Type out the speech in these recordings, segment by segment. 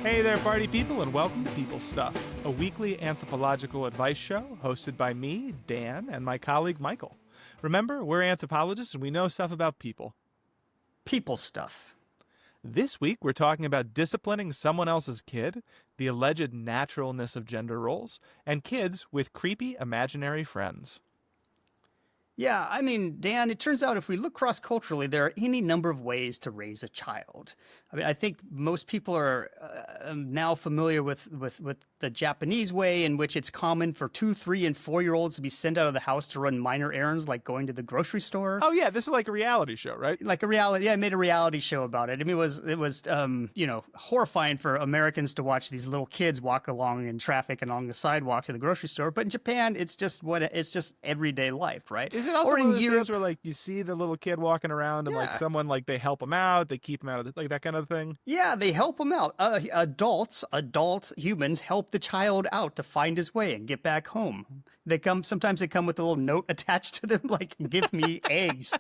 Hey there, party people, and welcome to People Stuff, a weekly anthropological advice show hosted by me, Dan, and my colleague, Michael. Remember, we're anthropologists and we know stuff about people. People stuff. This week, we're talking about disciplining someone else's kid, the alleged naturalness of gender roles, and kids with creepy imaginary friends. Yeah, I mean, Dan, it turns out if we look cross-culturally, there are any number of ways to raise a child. I mean, I think most people are now familiar with the Japanese way in which it's common for 2-, 3-, and 4-year-olds to be sent out of the house to run minor errands like going to the grocery store. Oh, yeah, this is like a reality show, right? Like a reality, yeah, I made a reality show about it. I mean, it was horrifying for Americans to watch these little kids walk along in traffic and along the sidewalk to the grocery store. But in Japan, it's just everyday life, right? Is it also or one in of those Europe, things where, like, you see the little kid walking around and, like, someone, like, they help him out, they keep him out of the, like, that kind of thing? Yeah, they help him out. Adult humans help the child out to find his way and get back home. Sometimes they come with a little note attached to them, like, give me eggs,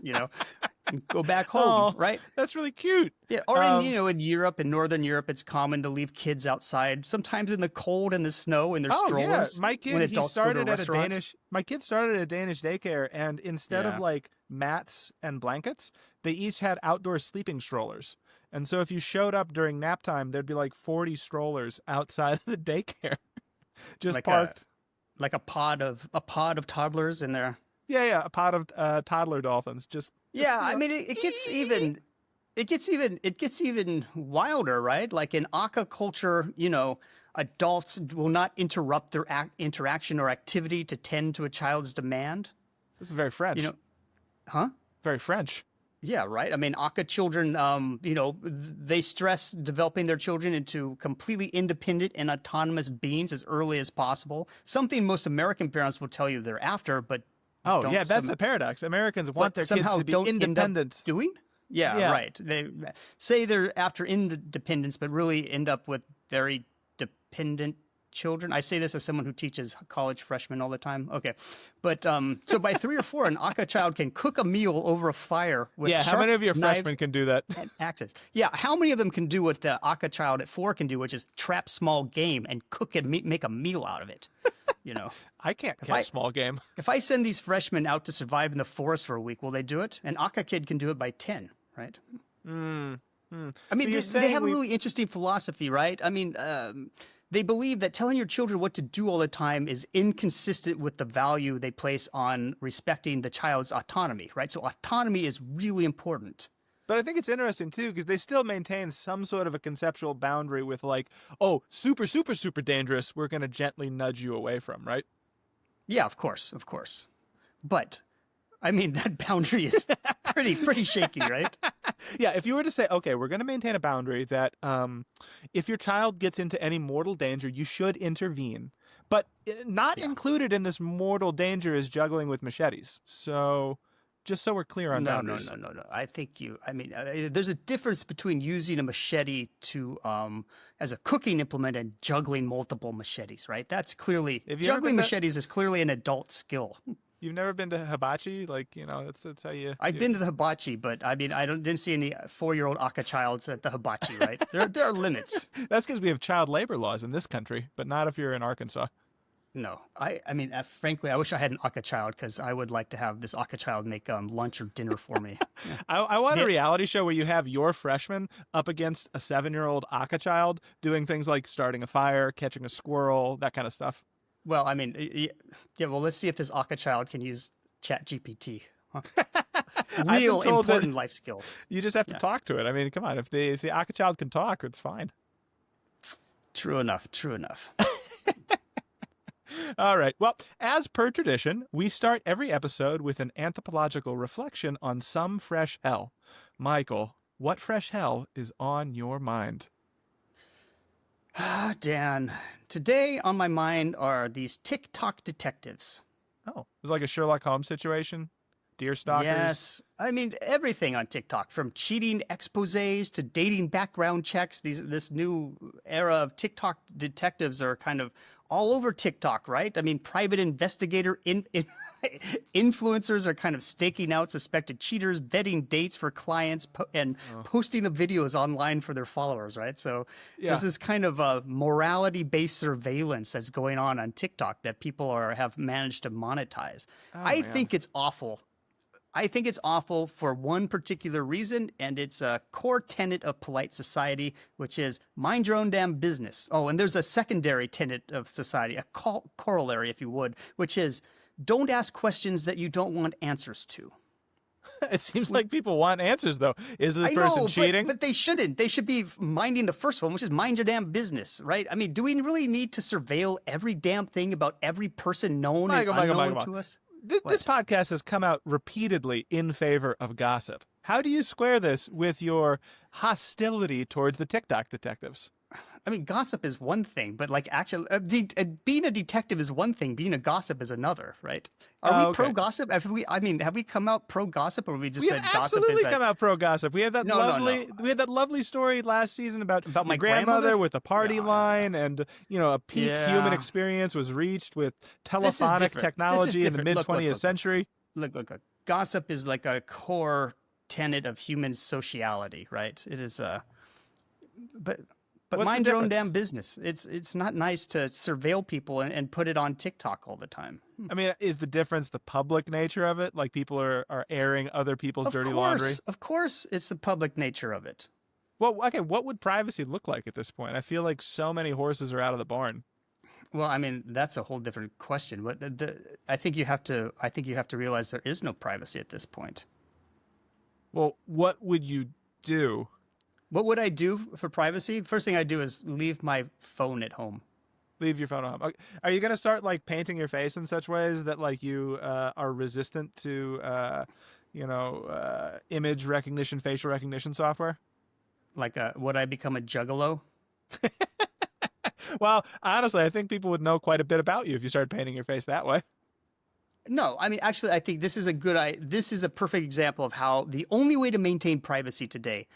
and go back home, right? That's really cute. Yeah, or in Europe, in Northern Europe, it's common to leave kids outside, sometimes in the cold and the snow in their strollers. Yeah. My kid, started at a Danish daycare, and instead of like mats and blankets, they each had outdoor sleeping strollers. And so if you showed up during nap time, there'd be like 40 strollers outside of the daycare, just like parked. Like a pod of toddlers in there. Yeah, a pod of toddler dolphins. I mean, it gets even wilder, right? Like in Aka culture, adults will not interrupt their interaction or activity to tend to a child's demand. This is very French. Very French. Yeah, right. I mean, Aka children, they stress developing their children into completely independent and autonomous beings as early as possible. Something most American parents will tell you they're after, but that's the paradox. Americans want their kids to be independent. Doing? Yeah, right. They say they're after independence, but really end up with very dependent children. I say this as someone who teaches college freshmen all the time. Okay. But so by 3 or 4, an Aka child can cook a meal over a fire with how many of your freshmen can do that? And axes. Yeah, how many of them can do what the Aka child at 4 can do, which is trap small game and cook and make a meal out of it? I can't catch small game. If I send these freshmen out to survive in the forest for a week, will they do it? An Aka kid can do it by 10, right? I mean, so they have a really interesting philosophy, right? I mean, they believe that telling your children what to do all the time is inconsistent with the value they place on respecting the child's autonomy, right? So autonomy is really important. But I think it's interesting, too, because they still maintain some sort of a conceptual boundary with, like, oh, super, super, super dangerous, we're going to gently nudge you away from, right? Yeah, of course. But, I mean, that boundary is pretty shaky, right? Yeah, if you were to say, okay, we're going to maintain a boundary that if your child gets into any mortal danger, you should intervene. But not included in this mortal danger is juggling with machetes. So just so we're clear on boundaries. No. There's a difference between using a machete to as a cooking implement and juggling multiple machetes, right? That's clearly juggling machetes is clearly an adult skill. You've never been to hibachi? Like, that's how you... I've been to the hibachi, but I mean, didn't see any 4-year-old Aka childs at the hibachi, right? There are limits. That's because we have child labor laws in this country, but not if you're in Arkansas. No, I mean, frankly, I wish I had an Aka child because I would like to have this Aka child make lunch or dinner for me. Yeah. I want a reality show where you have your freshman up against a 7-year-old Aka child doing things like starting a fire, catching a squirrel, that kind of stuff. Well, I mean, well, let's see if this Aka child can use ChatGPT. Huh? Real important life skills. You just have to talk to it. I mean, come on, if the Aka child can talk, it's fine. True enough. All right. Well, as per tradition, we start every episode with an anthropological reflection on some fresh hell. Michael, what fresh hell is on your mind? Dan, today on my mind are these TikTok detectives. Oh, it's like a Sherlock Holmes situation? Deer stalkers? Yes. I mean, everything on TikTok, from cheating exposés to dating background checks. This new era of TikTok detectives are kind of all over TikTok, right? I mean, private investigator influencers are kind of staking out suspected cheaters, vetting dates for clients, and posting the videos online for their followers, right? So there's this kind of morality-based surveillance that's going on TikTok that people have managed to monetize. I think it's awful. I think it's awful for one particular reason, and it's a core tenet of polite society, which is mind your own damn business. Oh, and there's a secondary tenet of society, a corollary, if you would, which is don't ask questions that you don't want answers to. It seems like people want answers, though. Is the person cheating? But they shouldn't. They should be minding the first one, which is mind your damn business, right? I mean, do we really need to surveil every damn thing about every person known and unknown to us? This podcast has come out repeatedly in favor of gossip. How do you square this with your hostility towards the TikTok detectives? I mean, gossip is one thing, but like actually being a detective is one thing. Being a gossip is another, right? Are we pro gossip? Have we come out pro gossip, or we just said gossip? We absolutely come out pro gossip. We had that we had that lovely story last season about my grandmother with a party line, and a peak human experience was reached with telephonic technology in the mid 20th century. Look. Gossip is like a core tenet of human sociality, right? It is But mind your own damn business. It's not nice to surveil people and put it on TikTok all the time. I mean, is the difference the public nature of it? Like people are airing other people's dirty laundry? Of course, it's the public nature of it. Well, okay, what would privacy look like at this point? I feel like so many horses are out of the barn. Well, I mean, that's a whole different question. But I think you have to realize there is no privacy at this point. Well, what would you do? What would I do for privacy? First thing I do is leave my phone at home. Leave your phone at home. Are you going to start like painting your face in such ways that like you are resistant to, image recognition, facial recognition software? Like, would I become a juggalo? Well, honestly, I think people would know quite a bit about you if you started painting your face that way. No, I mean, actually, I think this is a perfect example of how the only way to maintain privacy today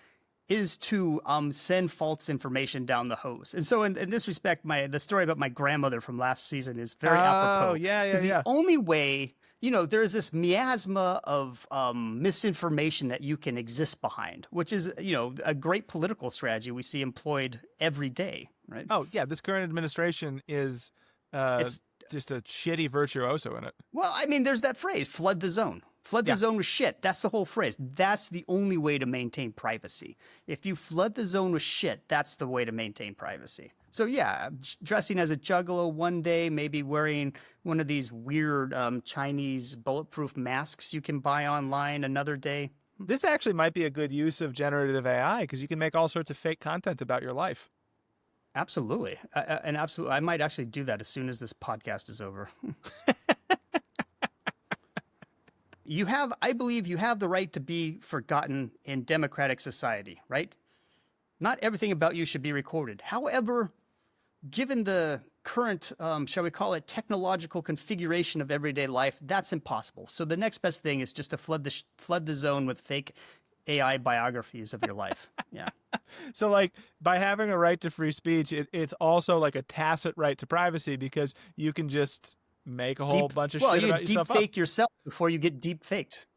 is to send false information down the hose. And so in this respect, the story about my grandmother from last season is very apropos. Oh, yeah. The only way, there's this miasma of misinformation that you can exist behind, which is, a great political strategy we see employed every day, right? Oh, yeah, this current administration is it's just a shitty virtuoso in it. Well, I mean, there's that phrase, flood the zone. Flood the zone with shit. That's the whole phrase. That's the only way to maintain privacy. If you flood the zone with shit, that's the way to maintain privacy. So yeah, dressing as a juggalo one day, maybe wearing one of these weird Chinese bulletproof masks you can buy online another day. This actually might be a good use of generative AI because you can make all sorts of fake content about your life. Absolutely. I might actually do that as soon as this podcast is over. I believe you have the right to be forgotten in democratic society, right? Not everything about you should be recorded. However, given the current, shall we call it, technological configuration of everyday life, that's impossible. So the next best thing is just to flood the zone with fake AI biographies of your life. Yeah. So like by having a right to free speech, it's also like a tacit right to privacy because you can just make a whole bunch of shit about yourself. Deep fake yourself before you get deep faked.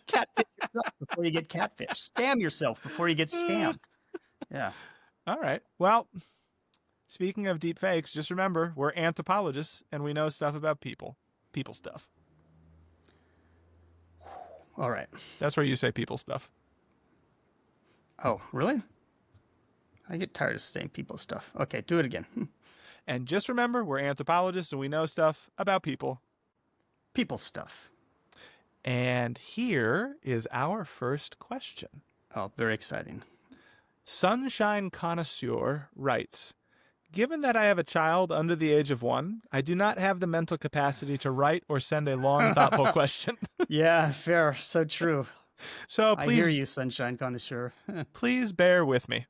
Catfish yourself before you get catfish. Scam yourself before you get scammed. Yeah. All right. Well, speaking of deep fakes, just remember we're anthropologists and we know stuff about people stuff. All right. That's where you say people stuff. Oh, really? I get tired of saying people stuff. Okay, do it again. And just remember, we're anthropologists and we know stuff about people. People stuff. And here is our first question. Oh, very exciting. Sunshine Connoisseur writes, given that I have a child under the age of 1, I do not have the mental capacity to write or send a long, thoughtful question. Yeah, fair. So true. So please, I hear you, Sunshine Connoisseur. Please bear with me.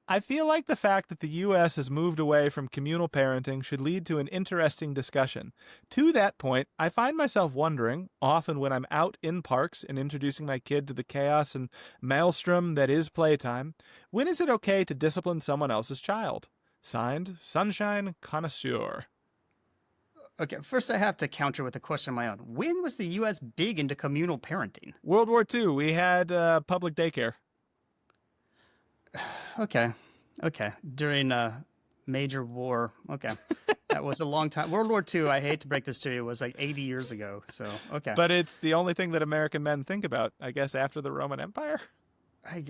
I feel like the fact that the U.S. has moved away from communal parenting should lead to an interesting discussion. To that point, I find myself wondering, often when I'm out in parks and introducing my kid to the chaos and maelstrom that is playtime, when is it okay to discipline someone else's child? Signed, Sunshine Connoisseur. Okay, first I have to counter with a question of my own. When was the U.S. big into communal parenting? World War II, we had public daycare. Okay, okay. During a major war. Okay, that was a long time. World War II, I hate to break this to you, was like 80 years ago. So, okay. But it's the only thing that American men think about, I guess, after the Roman Empire.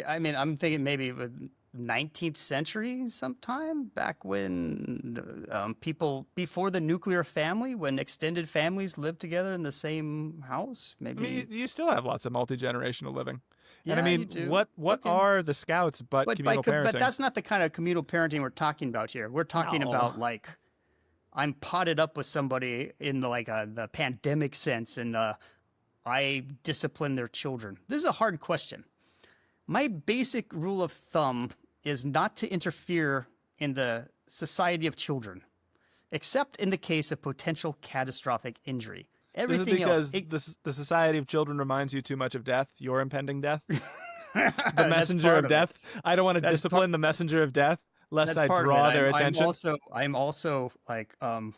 I mean, I'm thinking maybe the 19th century sometime, back when people, before the nuclear family, when extended families lived together in the same house, maybe. I mean, you still have lots of multi-generational living. And Yeah, I mean, you do. what Okay. are the Scouts but communal parenting? But that's not the kind of communal parenting we're talking about here. We're talking No. about like I'm potted up with somebody in the the pandemic sense, and I discipline their children. This is a hard question. My basic rule of thumb is not to interfere in the society of children, except in the case of potential catastrophic injury. Everything else. This is because the society of children reminds you too much of death, your impending death? The That's messenger part of it. death? I don't want to That's discipline the messenger of death, lest I part of draw it. their attention. I'm also like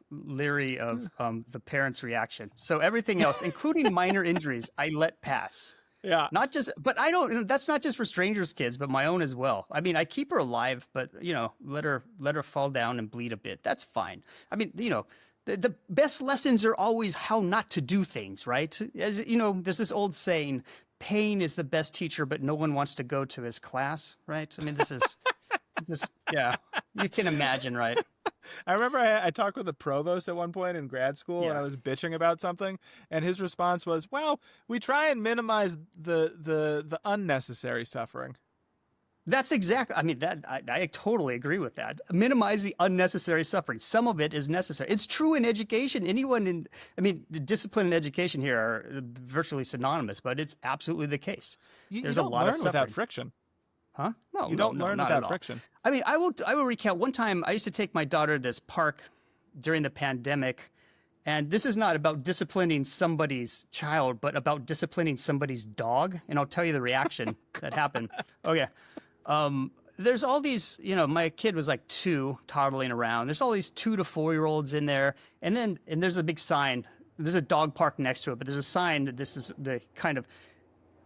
leery of the parents' reaction. So everything else, including minor injuries, I let pass. Yeah. Not just, but I don't. That's not just for strangers' kids, but my own as well. I mean, I keep her alive, but let her fall down and bleed a bit. That's fine. I mean, the best lessons are always how not to do things, right? As you know, there's this old saying, "Pain is the best teacher, but no one wants to go to his class," right? I mean, this is, yeah, you can imagine, right? I remember I talked with the provost at one point in grad school, and Yeah. I was bitching about something, and his response was, "Well, we try and minimize the unnecessary suffering." That's exactly. I mean, I totally agree with that. Minimize the unnecessary suffering. Some of it is necessary. It's true in education. Discipline and education here are virtually synonymous, but it's absolutely the case. You don't learn without friction. Huh? No, You don't learn not without at all. friction. I mean, I will recount one time I used to take my daughter to this park during the pandemic, and this is not about disciplining somebody's child, but about disciplining somebody's dog. And I'll tell you the reaction that happened. Okay. There's all these, my kid was like 2, toddling around. There's all these 2 to 4-year-olds in there. And there's a big sign. There's a dog park next to it, but there's a sign that this is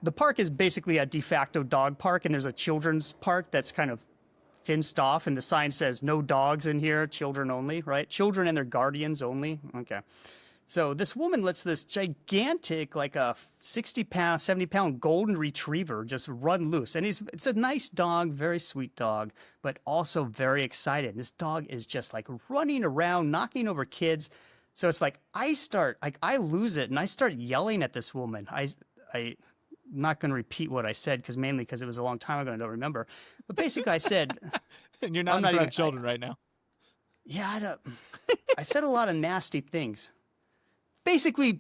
the park is basically a de facto dog park, and there's a children's park that's kind of fenced off, and the sign says no dogs in here, children only, right? Children and their guardians only. Okay. So this woman lets this gigantic, like a 60-pound, 70-pound golden retriever just run loose. And it's a nice dog, very sweet dog, but also very excited. This dog is just like running around, knocking over kids. So it's like I lose it, and I start yelling at this woman. I'm not going to repeat what I said mainly because it was a long time ago and I don't remember. But basically I said, and you're not in front of children right now. Yeah, I said a lot of nasty things. Basically,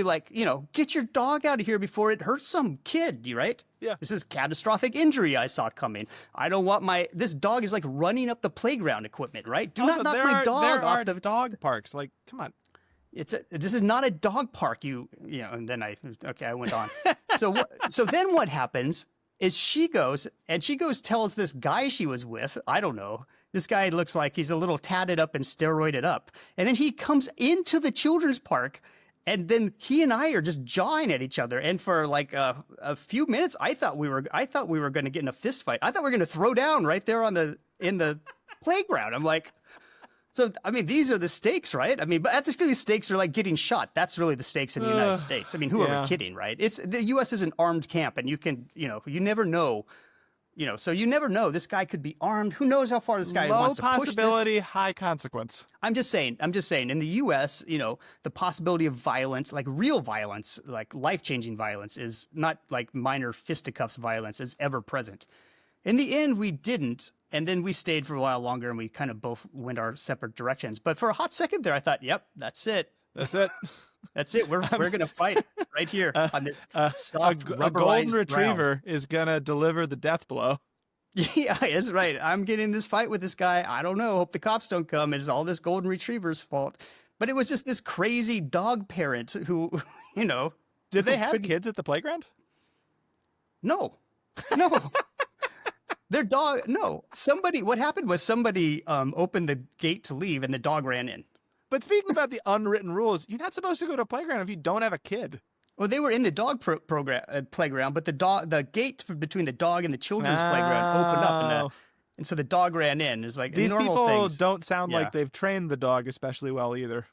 like, get your dog out of here before it hurts some kid, right? Yeah. This is catastrophic injury I saw coming. I don't want this dog is like running up the playground equipment, right? Do not knock my dog off the dog parks. Like, come on. This is not a dog park, and then I went on. So then what happens is she goes tells this guy she was with, I don't know, this guy looks like he's a little tatted up and steroided up. And then he comes into the children's park, and then he and I are just jawing at each other. And for like a few minutes, I thought we were going to get in a fist fight. I thought we were going to throw down right there in the playground. I'm like, so, I mean, these are the stakes, right? I mean, but the stakes are like getting shot. That's really the stakes in the United States. I mean, who are we kidding, right? The U.S. is an armed camp, and you can, you never know. So you never know. This guy could be armed. Who knows how far this guy wants to push this? Low possibility, high consequence. I'm just saying. In the U.S., the possibility of violence, like real violence, like life-changing violence, is not like minor fisticuffs violence, is ever present. In the end, we didn't, and then we stayed for a while longer, and we kind of both went our separate directions. But for a hot second there, I thought, "Yep, that's it. That's it. That's it. We're gonna fight right here on this soft a golden retriever ground." is gonna deliver the death blow. Yeah, it's right. I'm getting this fight with this guy. I don't know. Hope the cops don't come. It's all this golden retriever's fault. But it was just this crazy dog parent who, Did they have kids at the playground? No. Their dog, no. What happened was somebody opened the gate to leave, and the dog ran in. But speaking about the unwritten rules, you're not supposed to go to a playground if you don't have a kid. Well, they were in the dog playground, but the gate between the dog and the children's playground opened up, and so the dog ran in. It's like these normal people things. don't sound like they've trained the dog especially well either.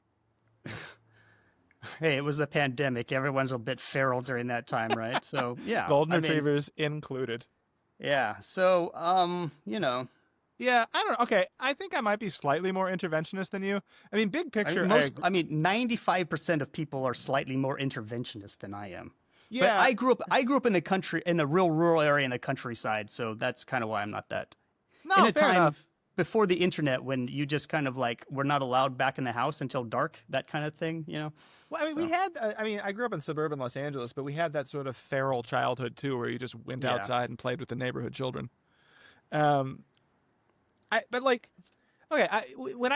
Hey, it was the pandemic. Everyone's a bit feral during that time, right? So yeah, golden retrievers included. Yeah. So Yeah, I don't know. Okay, I think I might be slightly more interventionist than you. I mean, big picture. 95% of people are slightly more interventionist than I am. Yeah, but I grew up in the country, in the real rural area in the countryside, so that's kind of why I'm not that. No, in a fair time enough. Before the internet, when you just kind of like were not allowed back in the house until dark, that kind of thing, Well, I mean, we had. I grew up in suburban Los Angeles, but we had that sort of feral childhood too, where you just went outside and played with the neighborhood children. When I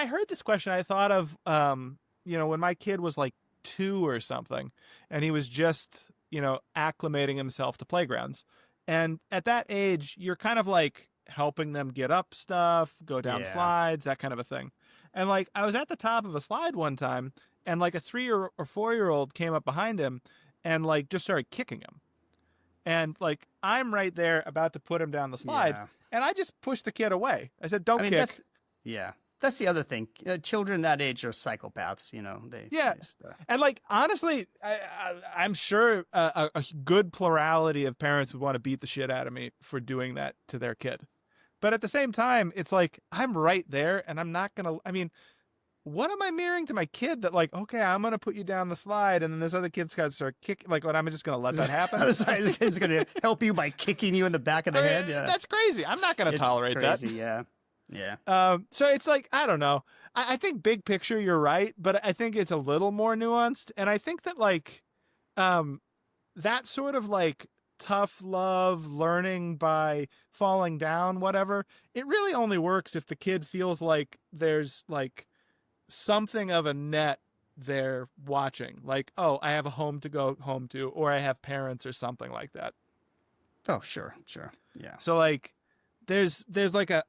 heard this question, I thought of, when my kid was like 2 or something, and he was just, acclimating himself to playgrounds. And at that age, you're kind of like helping them get up stuff, go down slides, that kind of a thing. And like, I was at the top of a slide one time, and like a 3 or 4-year-old came up behind him and like just started kicking him. And like, I'm right there about to put him down the slide. Yeah. And I just pushed the kid away. I said, "Don't kick." That's the other thing. Children that age are psychopaths. And like honestly, I'm sure a good plurality of parents would want to beat the shit out of me for doing that to their kid. But at the same time, it's like I'm right there, and I'm not gonna. I mean, what am I mirroring to my kid that like, okay, I'm gonna put you down the slide, and then this other kid's got to start kicking. Like, what? I'm just gonna let that happen? He's gonna help you by kicking you in the back of the head. Yeah. That's crazy. I'm not gonna tolerate that. Yeah. Yeah. So it's like, I don't know. I think big picture, you're right, but I think it's a little more nuanced. And I think that like, that sort of like tough love, learning by falling down, whatever, it really only works if the kid feels like there's like something of a net there watching. Like, oh, I have a home to go home to, or I have parents or something like that. Oh, sure. Yeah. So like, there's like a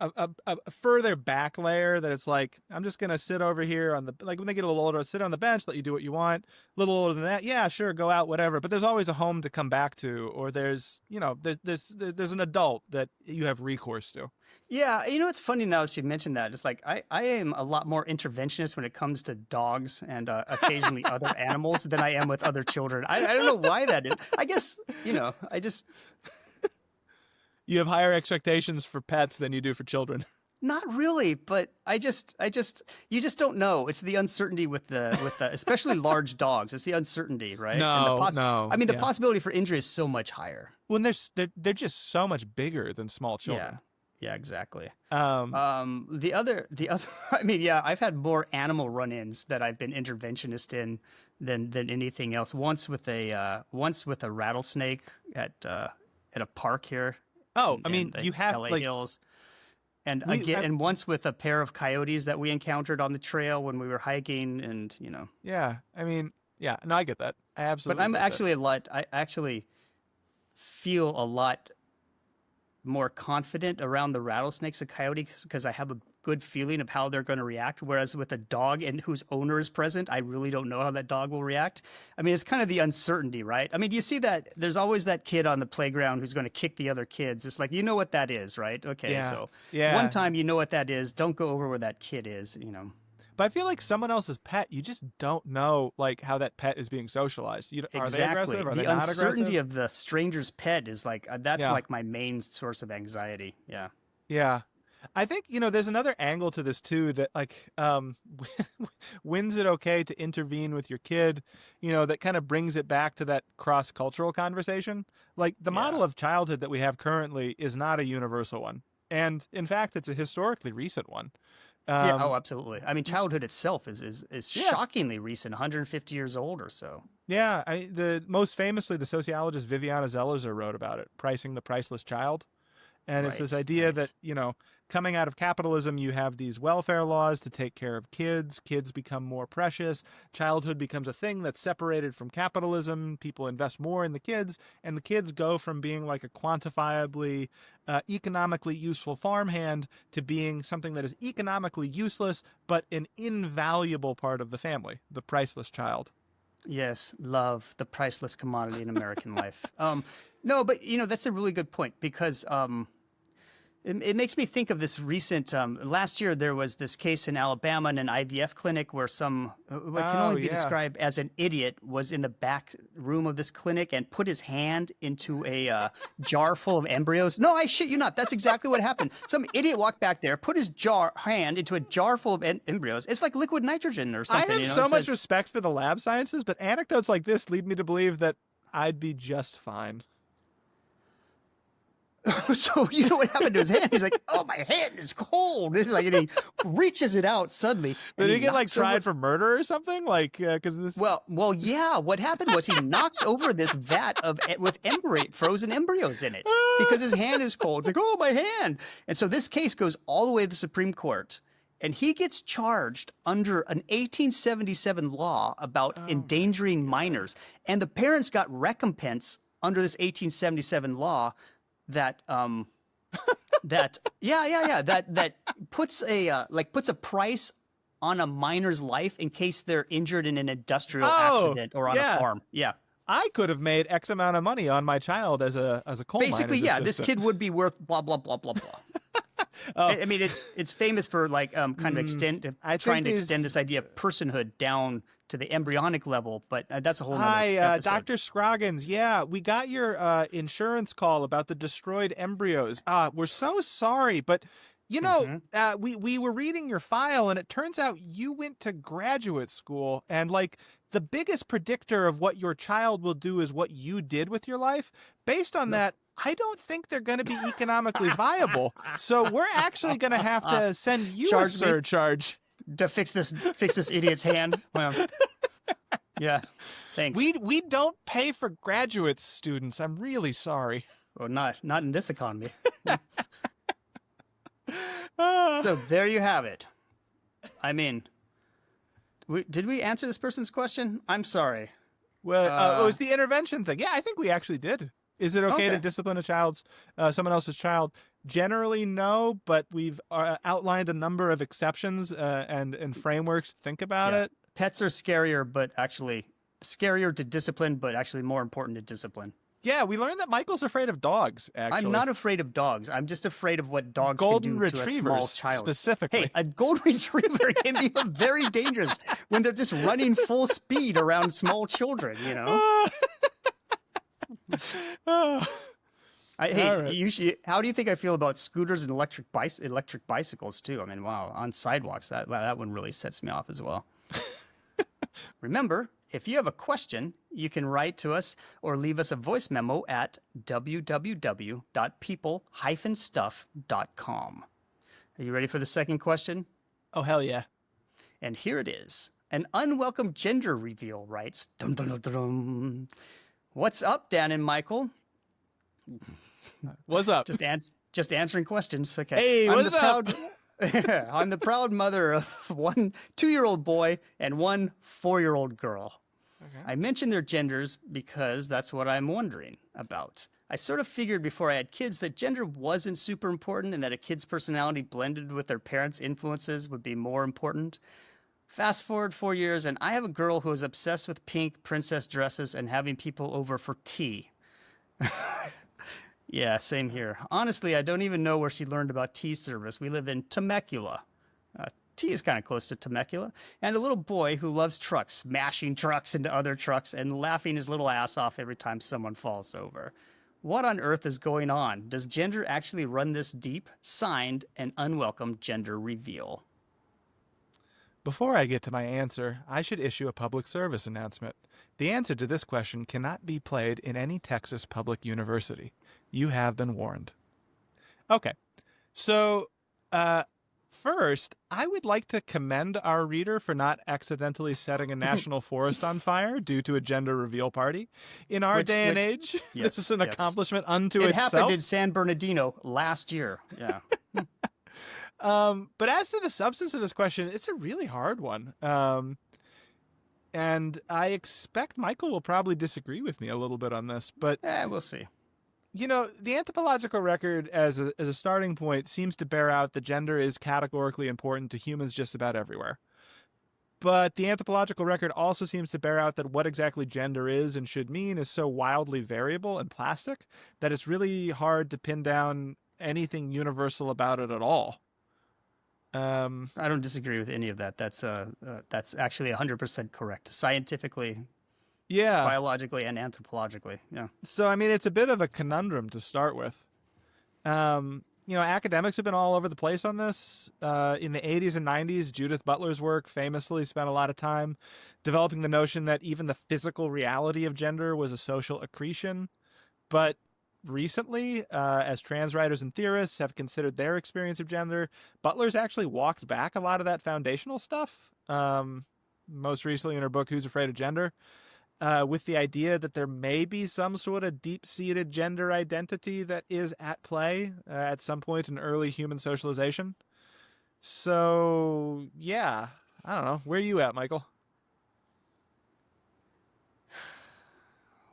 further back layer that it's like, I'm just going to sit over here on the, like when they get a little older, sit on the bench, let you do what you want. A little older than that, yeah, sure, go out, whatever. But there's always a home to come back to, or there's an adult that you have recourse to. Yeah, it's funny now that you mentioned that. It's like I am a lot more interventionist when it comes to dogs and occasionally other animals than I am with other children. I don't know why that is. I guess, I just... You have higher expectations for pets than you do for children. Not really, but you just don't know. It's the uncertainty with the especially large dogs. It's the uncertainty, right? No. I mean, the possibility for injury is so much higher. When they're just so much bigger than small children. Yeah, exactly. The other, I mean, yeah, I've had more animal run-ins that I've been interventionist in than anything else. Once with a rattlesnake at a park here. Oh, I mean, you have LA Hills. And and once with a pair of coyotes that we encountered on the trail when we were hiking, and Yeah, I mean, yeah, no, I get that. I absolutely. But I actually feel a lot more confident around the rattlesnakes and coyotes because I have a good feeling of how they're going to react. Whereas with a dog and whose owner is present, I really don't know how that dog will react. I mean, it's kind of the uncertainty, right? I mean, do you see that there's always that kid on the playground who's going to kick the other kids? It's like, what that is, right? Okay, so one time you know what that is. Don't go over where that kid is, But I feel like someone else's pet, you just don't know like how that pet is being socialized. Are they aggressive? Are they not aggressive? The uncertainty of the stranger's pet is like that's like my main source of anxiety. Yeah. Yeah. I think, there's another angle to this too that like when's it okay to intervene with your kid, that kind of brings it back to that cross-cultural conversation. Like the model of childhood that we have currently is not a universal one. And in fact, it's a historically recent one. Absolutely. I mean, childhood itself is shockingly recent, 150 years old or so. Yeah, most famously, the sociologist Viviana Zelizer wrote about it, Pricing the Priceless Child. And it's this idea that, coming out of capitalism, you have these welfare laws to take care of kids. Kids become more precious. Childhood becomes a thing that's separated from capitalism. People invest more in the kids, and the kids go from being like a quantifiably, economically useful farmhand to being something that is economically useless, but an invaluable part of the family, the priceless child. Yes, love, the priceless commodity in American life. No, but that's a really good point because it makes me think of this recent. Last year, there was this case in Alabama in an IVF clinic where what can only be described as an idiot was in the back room of this clinic and put his hand into a jar full of embryos. No, I shit you not. That's exactly what happened. Some idiot walked back there, put his hand into a jar full of embryos. It's like liquid nitrogen or something. I have so much respect for the lab sciences, but anecdotes like this lead me to believe that I'd be just fine. So you know what happened to his hand? He's like, "Oh, my hand is cold." It's like, and he reaches it out suddenly. Did he get like tried for murder or something? Like, because this. Well, yeah. What happened was he knocks over this vat with frozen embryos in it because his hand is cold. It's like, "Oh, my hand!" And so this case goes all the way to the Supreme Court, and he gets charged under an 1877 law about endangering minors, and the parents got recompense under this 1877 law. That puts a price on a minor's life in case they're injured in an industrial accident or on a farm. Yeah. I could have made X amount of money on my child as a coal miner's Basically, yeah, assistant. this kid would be worth blah blah blah blah blah. I mean, it's famous for like trying to extend this idea of personhood down to the embryonic level, but that's a whole nother episode. Dr. Scroggins. Yeah, we got your insurance call about the destroyed embryos. We're so sorry, but we were reading your file, and it turns out you went to graduate school, and like the biggest predictor of what your child will do is what you did with your life. Based on that, I don't think they're going to be economically viable. So we're actually going to have to send you a surcharge to fix this idiot's hand. Well, yeah, thanks. We don't pay for graduate students. I'm really sorry. Well, not in this economy. So there you have it. I mean, did we answer this person's question? I'm sorry. Well, it was the intervention thing. Yeah, I think we actually did. Is it okay to discipline someone else's child? Generally, no, but we've outlined a number of exceptions and frameworks to think about it. Pets are scarier to discipline, but actually more important to discipline. Yeah, we learned that Michael's afraid of dogs, actually. I'm not afraid of dogs. I'm just afraid of what dogs golden can do to a small child. Specifically. Hey, a golden retriever can be very dangerous when they're just running full speed around small children, How do you think I feel about scooters and electric bicycles too? I mean, wow, on sidewalks, that one really sets me off as well. Remember, if you have a question, you can write to us or leave us a voice memo at www.people-stuff.com. Are you ready for the second question? Oh, hell yeah. And here it is. An unwelcome gender reveal writes, dum, dum, dum, dum. What's up, Dan and Michael? What's up? Just answering questions. Okay. Hey, what's up? I'm the proud mother of one 2-year-old boy and one 4-year-old girl. Okay. I mentioned their genders because that's what I'm wondering about. I sort of figured before I had kids that gender wasn't super important and that a kid's personality blended with their parents' influences would be more important. Fast forward 4 years, and I have a girl who is obsessed with pink princess dresses and having people over for tea. Yeah, same here. Honestly, I don't even know where she learned about tea service. We live in Temecula. Tea is kind of close to Temecula. And a little boy who loves trucks, smashing trucks into other trucks and laughing his little ass off every time someone falls over. What on earth is going on? Does gender actually run this deep? Signed, an unwelcome gender reveal. Before I get to my answer, I should issue a public service announcement. The answer to this question cannot be played in any Texas public university. You have been warned. Okay, so First, I would like to commend our reader for not accidentally setting a national forest on fire due to a gender reveal party. In our day and age, yes, this is an yes. accomplishment unto It itself. happened in San Bernardino last year. Yeah. But as to the substance of this question, it's a really hard one. And I expect Michael will probably disagree with me a little bit on this, but We'll see. you know, the anthropological record as a starting point seems to bear out that gender is categorically important to humans just about everywhere. But the anthropological record also seems to bear out that what exactly gender is and should mean is so wildly variable and plastic that it's really hard to pin down anything universal about it at all. I don't disagree with any of that. That's actually 100% correct, scientifically, Yeah. biologically, and anthropologically. Yeah. So, I mean, it's a bit of a conundrum to start with. You know, academics have been all over the place on this. In the 80s and 90s, Judith Butler's work famously spent a lot of time developing the notion that even the physical reality of gender was a social accretion. But recently, as trans writers and theorists have considered their experience of gender, Butler's actually walked back a lot of that foundational stuff, most recently in her book, Who's Afraid of Gender, with the idea that there may be some sort of deep-seated gender identity that is at play at some point in early human socialization. So, yeah, I don't know. Where are you at, Michael?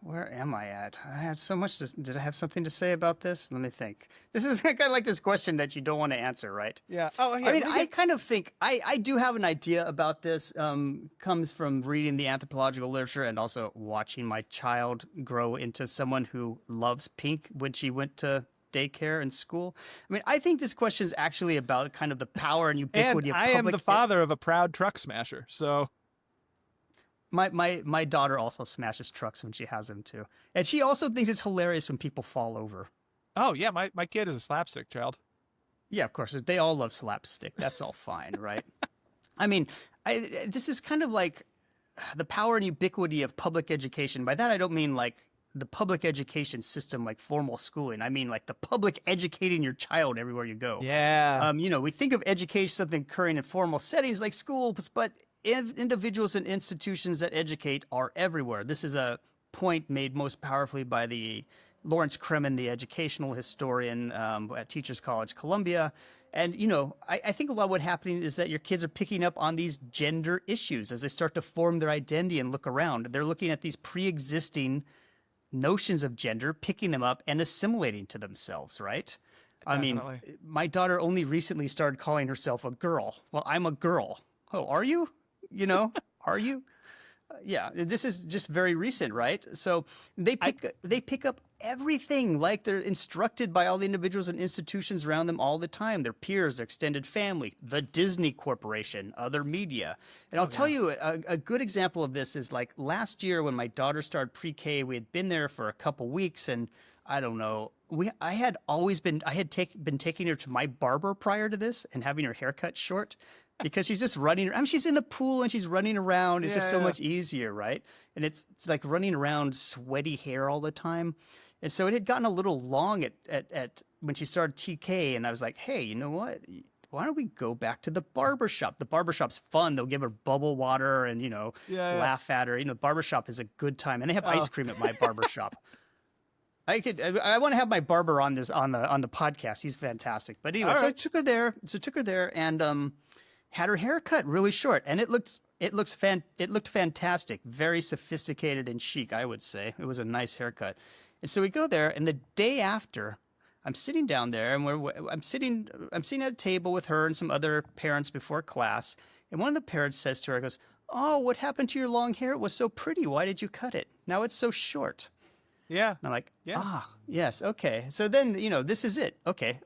Where am I at? I had so much. Did I have something to say about this? Let me think. This is kind of like this question that you don't want to answer, right? Yeah. Oh, yeah. I mean, I kind of think I do have an idea about this. Comes from reading the anthropological literature and also watching my child grow into someone who loves pink when she went to daycare and school. I mean, I think this question is actually about kind of the power and ubiquity and of I public. am the father of a proud truck smasher, so. My daughter also smashes trucks when she has them too. And she also thinks it's hilarious when people fall over. Oh, yeah, my kid is a slapstick child. Yeah, of course. They all love slapstick. That's all fine, right? I mean, this is kind of like the power and ubiquity of public education. By that, I don't mean like the public education system, like formal schooling. I mean like the public educating your child everywhere you go. Yeah. You know, we think of education, something occurring in formal settings like schools, but individuals and institutions that educate are everywhere. This is a point made most powerfully by the Lawrence Kremen, the educational historian at Teachers College, Columbia. And, you know, I think a lot of what's happening is that your kids are picking up on these gender issues as they start to form their identity and look around. They're looking at these pre-existing notions of gender, picking them up and assimilating to themselves, right? Definitely. I mean, my daughter only recently started calling herself a girl. Well, I'm a girl. Oh, are you? You are you? Yeah, this is just very recent, right? So they pick up everything like they're instructed by all the individuals and institutions around them all the time. Their peers, their extended family, the Disney Corporation, other media. And I'll tell you a good example of this is like last year when my daughter started pre-K, we had been there for a couple weeks and I don't know. I had been taking her to my barber prior to this and having her hair cut short. Because she's just running. I mean, she's in the pool and she's running around. It's just so much easier, right? And it's like running around, sweaty hair all the time. And so it had gotten a little long at when she started TK. And I was like, hey, you know what? Why don't we go back to the barbershop? The barbershop's fun. They'll give her bubble water and, laugh at her. You know, barbershop is a good time. And they have ice cream at my barbershop. I want to have my barber on this on the podcast. He's fantastic. But anyway, so I took her there and had her hair cut really short, and it looked fantastic, very sophisticated and chic, I would say. It was a nice haircut. And so we go there, and the day after, I'm sitting down there, and I'm sitting at a table with her and some other parents before class, and one of the parents says to her, goes, "Oh, what happened to your long hair? It was so pretty. Why did you cut it? Now it's so short." Yeah. And I'm like, yes, okay. So then, this is it. Okay.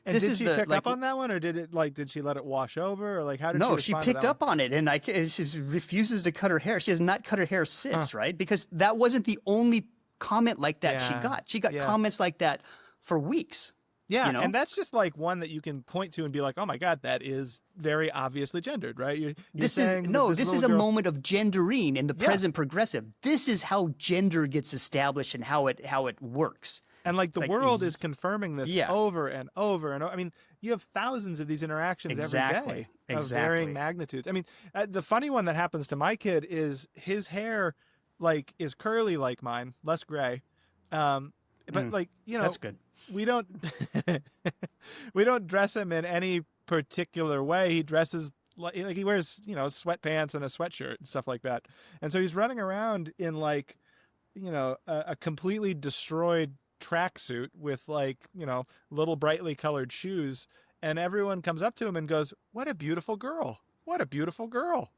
And did she pick up on that one, or did she let it wash over, or like how did she respond No, she picked up on it, and she refuses to cut her hair. She has not cut her hair since, right? Because that wasn't the only comment like that she got. She got comments like that for weeks. Yeah, and that's just like one that you can point to and be like, oh my God, that is very obviously gendered, right? This is a moment of gendering in the present progressive. This is how gender gets established and how it works. And like It's the like, world is confirming this yeah, over and over and over. I mean, you have thousands of these interactions every day of varying magnitudes. I mean, the funny one that happens to my kid is his hair like is curly like mine, less gray. But like, you know, that's good. we don't we don't dress him in any particular way. He dresses like he wears, you know, sweatpants and a sweatshirt and stuff like that. And so he's running around in like, you know, a completely destroyed tracksuit with like, you know, little brightly colored shoes, and everyone comes up to him and goes, "What a beautiful girl! What a beautiful girl!"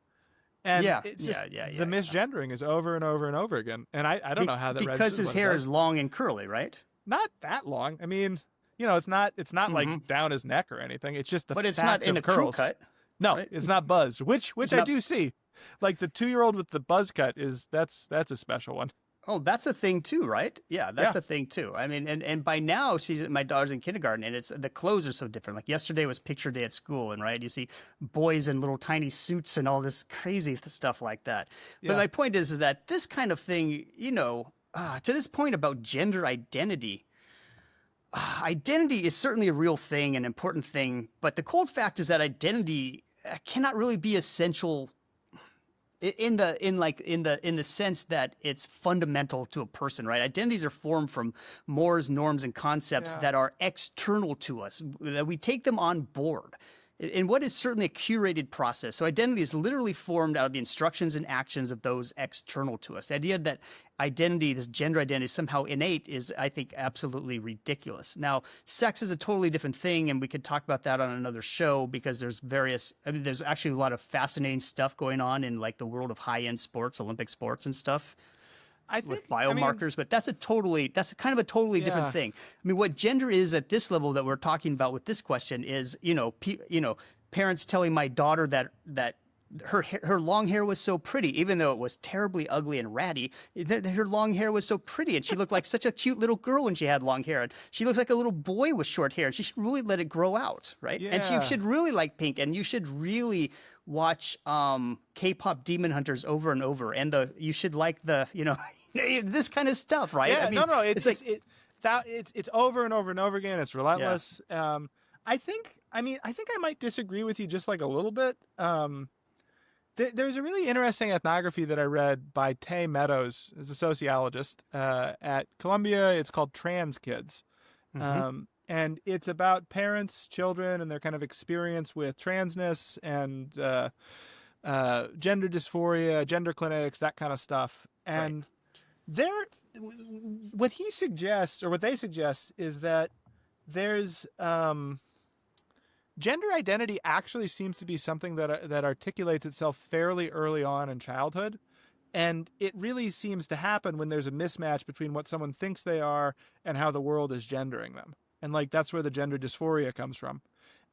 And it's just the misgendering is over and over and over again. And I don't know how that because his hair is long and curly, right? Not that long. I mean, you know, it's not like down his neck or anything. It's just the but it's not in a curls. Crew cut. No, right? It's not buzzed, which I do see. Like the 2-year-old with the buzz cut that's a special one. Oh, that's a thing too, right? Yeah, that's a thing too. I mean, and by now my daughter's in kindergarten, and the clothes are so different. Like yesterday was picture day at school, and right, you see boys in little tiny suits and all this crazy stuff like that. But my point is that this kind of thing, you know, to this point about gender identity, identity is certainly a real thing, an important thing. But the cold fact is that identity cannot really be essential in the sense that it's fundamental to a person, right? Identities are formed from mores, norms, and concepts that are external to us, that we take them on board in what is certainly a curated process. So identity is literally formed out of the instructions and actions of those external to us. The idea that identity, this gender identity, is somehow innate is, I think, absolutely ridiculous. Now, sex is a totally different thing, and we could talk about that on another show because there's actually a lot of fascinating stuff going on in like the world of high-end sports, Olympic sports and stuff. I think, with biomarkers, but that's kind of a totally different thing. I mean, what gender is at this level that we're talking about with this question is, parents telling my daughter that her long hair was so pretty, even though it was terribly ugly and ratty. Her long hair was so pretty, and she looked like such a cute little girl when she had long hair. And she looks like a little boy with short hair, and she should really let it grow out, right? Yeah. And she should really like pink, and you should really watch K-pop Demon Hunters over and over, and you should like this kind of stuff, right? Yeah, I mean, it's over and over and over again. It's relentless. Yeah. I think I might disagree with you just like a little bit. There's a really interesting ethnography that I read by Tay Meadows, who's a sociologist at Columbia. It's called Trans Kids. Mm-hmm. And it's about parents, children, and their kind of experience with transness and gender dysphoria, gender clinics, that kind of stuff. And what he suggests, or what they suggest, is that there's gender identity actually seems to be something that articulates itself fairly early on in childhood. And it really seems to happen when there's a mismatch between what someone thinks they are and how the world is gendering them. And like that's where the gender dysphoria comes from.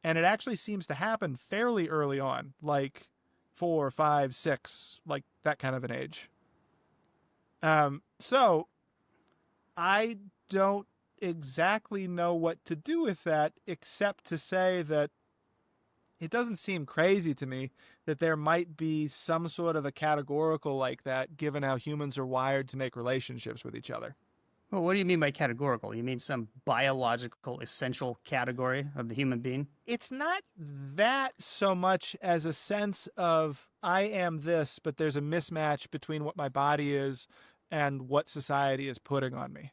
And it actually seems to happen fairly early on, like 4, 5, 6, like that kind of an age. So I don't exactly know what to do with that, except to say that it doesn't seem crazy to me that there might be some sort of a categorical like that, given how humans are wired to make relationships with each other. Well, what do you mean by categorical? You mean some biological essential category of the human being? It's not that so much as a sense of I am this, but there's a mismatch between what my body is and what society is putting on me.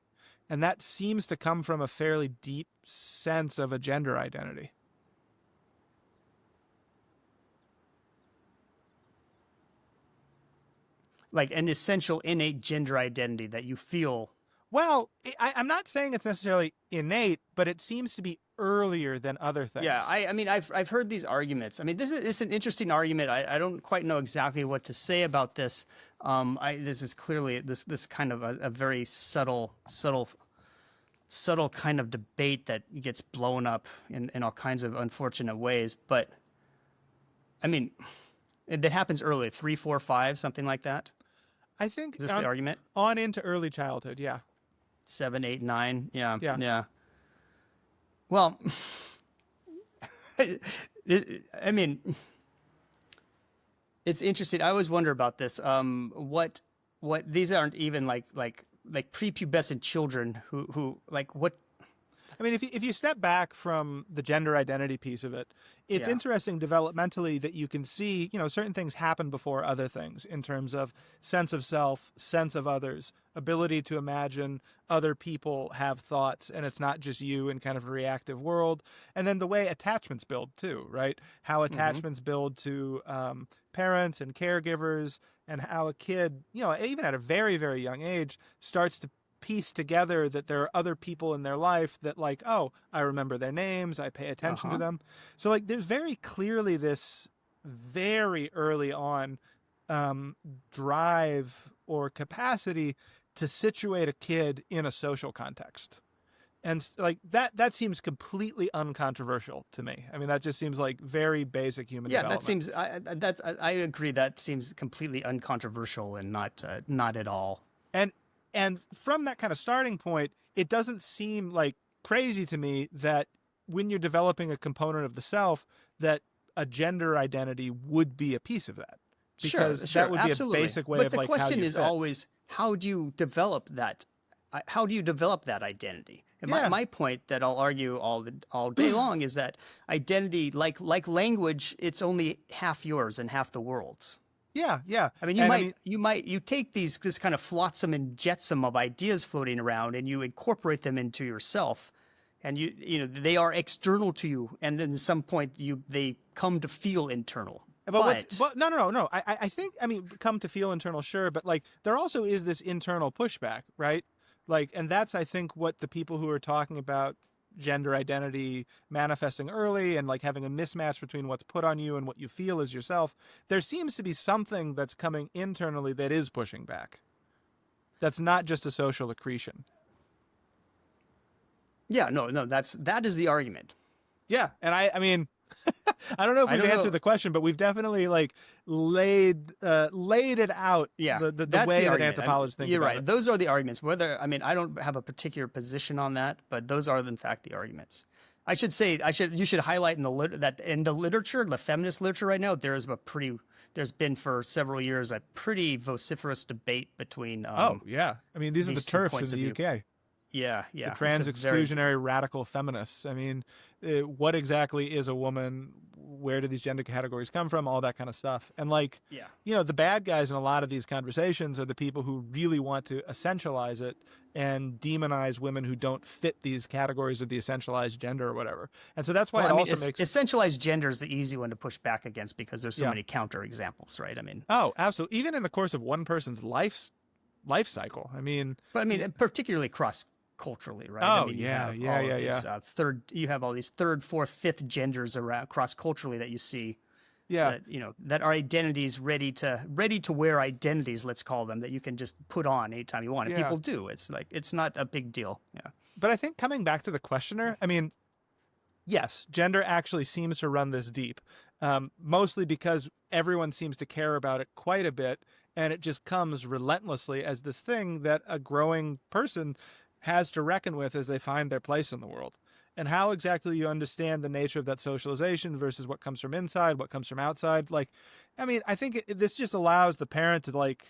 And that seems to come from a fairly deep sense of a gender identity. Like an essential innate gender identity that you feel. Well, I'm not saying it's necessarily innate, but it seems to be earlier than other things. Yeah, I mean, I've heard these arguments. I mean, it's an interesting argument. I don't quite know exactly what to say about this. This is clearly this kind of a very subtle kind of debate that gets blown up in all kinds of unfortunate ways. But I mean, that happens early, 3, 4, 5, something like that. I think is this the argument? On into early childhood, yeah. 7, 8, 9, yeah. Well, I mean, it's interesting. I always wonder about this. What these aren't even like like prepubescent children who like what. I mean, if you step back from the gender identity piece of it, it's interesting developmentally that you can see, certain things happen before other things in terms of sense of self, sense of others, ability to imagine other people have thoughts, and it's not just you in kind of a reactive world. And then the way attachments build too, right? How attachments build to parents and caregivers, and how a kid, even at a very, very young age, starts to piece together that there are other people in their life that like, oh, I remember their names, I pay attention to them. So like there's very clearly this very early on drive or capacity to situate a kid in a social context. And like that seems completely uncontroversial to me. I mean, that just seems like very basic human development. I agree. That seems completely uncontroversial and not at all. And from that kind of starting point, it doesn't seem like crazy to me that when you're developing a component of the self, that a gender identity would be a piece of that. Because that would be a basic way of like how you fit. But the question is always, how do you develop that? How do you develop that identity? And my point that I'll argue all day long is that identity, like language, it's only half yours and half the world's. Yeah. I mean, you take this kind of flotsam and jetsam of ideas floating around, and you incorporate them into yourself, and they are external to you, and then at some point they come to feel internal. But no. I think, come to feel internal, sure, but like there also is this internal pushback, right? Like, and that's, I think, what the people who are talking about gender identity manifesting early and like having a mismatch between what's put on you and what you feel as yourself, there seems to be something that's coming internally that is pushing back. That's not just a social accretion. Yeah, no, that is the argument. Yeah, and I mean, I don't know if we've answered the question, but we've definitely like laid it out. Yeah, the way that anthropologists think. You're about right. it. Those are the arguments. I don't have a particular position on that, but those are in fact the arguments. You should highlight in the literature, the feminist literature right now, there's been for several years a pretty vociferous debate between. These are the TERFs in the UK. Yeah. The trans-exclusionary radical feminists. I mean, what exactly is a woman? Where do these gender categories come from? All that kind of stuff. And like, the bad guys in a lot of these conversations are the people who really want to essentialize it and demonize women who don't fit these categories of the essentialized gender or whatever. And so that's why makes essentialized gender is the easy one to push back against because there's so many counter examples, right? I mean, oh, absolutely. Even in the course of one person's life cycle. Particularly culturally, right? Oh, you have all these third, fourth, fifth genders around cross culturally that you see. Yeah, that are identities ready to wear identities. Let's call them that you can just put on anytime you want. And people do. It's like it's not a big deal. Yeah. But I think coming back to the questioner, I mean, yes, gender actually seems to run this deep, mostly because everyone seems to care about it quite a bit, and it just comes relentlessly as this thing that a growing person has to reckon with as they find their place in the world. And how exactly you understand the nature of that socialization versus what comes from inside, what comes from outside. Like, I mean, I think this just allows the parent to like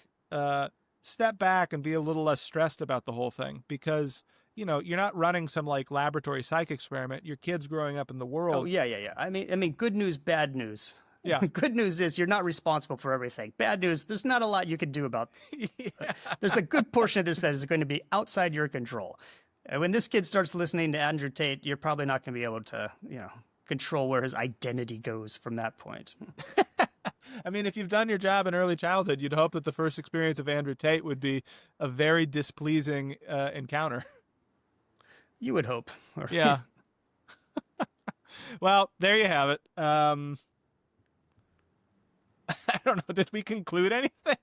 step back and be a little less stressed about the whole thing because, you're not running some like laboratory psych experiment. Your kid's growing up in the world. Oh, yeah. I mean, good news, bad news. Yeah. Good news is you're not responsible for everything. Bad news, there's not a lot you can do about this. There's a good portion of this that is going to be outside your control. And when this kid starts listening to Andrew Tate, you're probably not going to be able to, control where his identity goes from that point. I mean, if you've done your job in early childhood, you'd hope that the first experience of Andrew Tate would be a very displeasing encounter. You would hope. Yeah. Well, there you have it. I don't know. Did we conclude anything?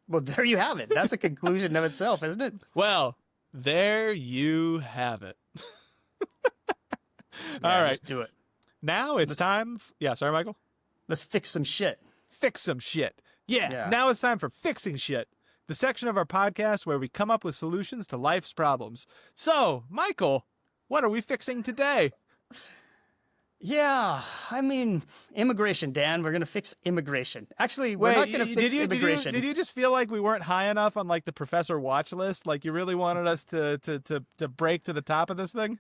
Well, there you have it. That's a conclusion of itself, isn't it? Well, there you have it. All right. Let's do it. Now it's time. Yeah, sorry, Michael. Let's fix some shit. Fix some shit. Yeah. Now it's time for Fixing Shit, the section of our podcast where we come up with solutions to life's problems. So, Michael, what are we fixing today? Yeah, I mean, immigration, Dan. We're gonna fix immigration. Actually, we're not gonna fix immigration. Did you just feel like we weren't high enough on like the professor watch list? Like you really wanted us to break to the top of this thing?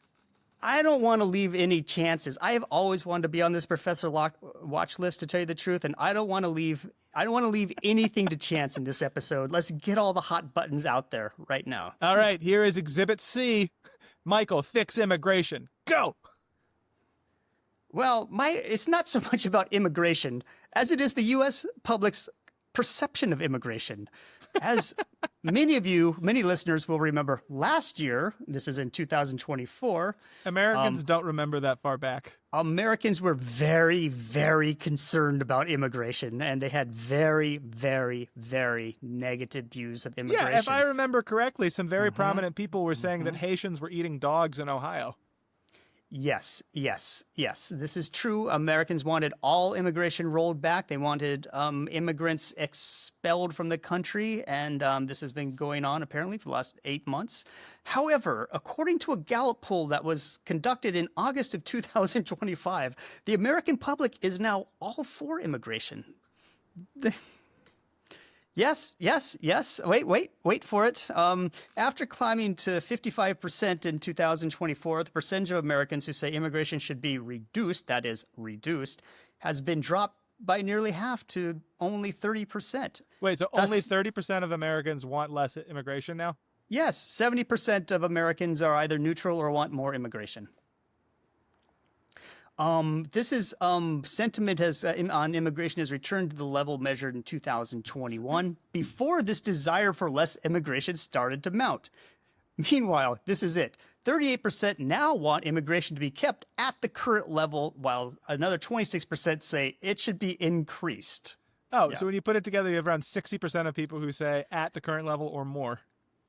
I don't want to leave any chances. I have always wanted to be on this professor watch list, to tell you the truth, and I don't want to leave. I don't want to leave anything to chance in this episode. Let's get all the hot buttons out there right now. All right, here is Exhibit C. Michael, fix immigration. Go. Well, it's not so much about immigration as it is the U.S. public's perception of immigration. As many listeners will remember, last year, this is in 2024. Americans don't remember that far back. Americans were very, very concerned about immigration, and they had very, very, very negative views of immigration. Yeah, if I remember correctly, some very prominent people were saying that Haitians were eating dogs in Ohio. Yes. This is true. Americans wanted all immigration rolled back. They wanted immigrants expelled from the country, and this has been going on apparently for the last 8 months. However, according to a Gallup poll that was conducted in August of 2025, the American public is now all for immigration. Yes. Wait for it. After climbing to 55% in 2024, the percentage of Americans who say immigration should be reduced, that is reduced, has been dropped by nearly half to only 30%. Wait, so only 30% of Americans want less immigration now? Yes, 70% of Americans are either neutral or want more immigration. This is sentiment has on immigration has returned to the level measured in 2021 before this desire for less immigration started to mount. Meanwhile, this is it. 38% now want immigration to be kept at the current level, while another 26% say it should be increased. Oh, yeah. So when you put it together, you have around 60% of people who say at the current level or more.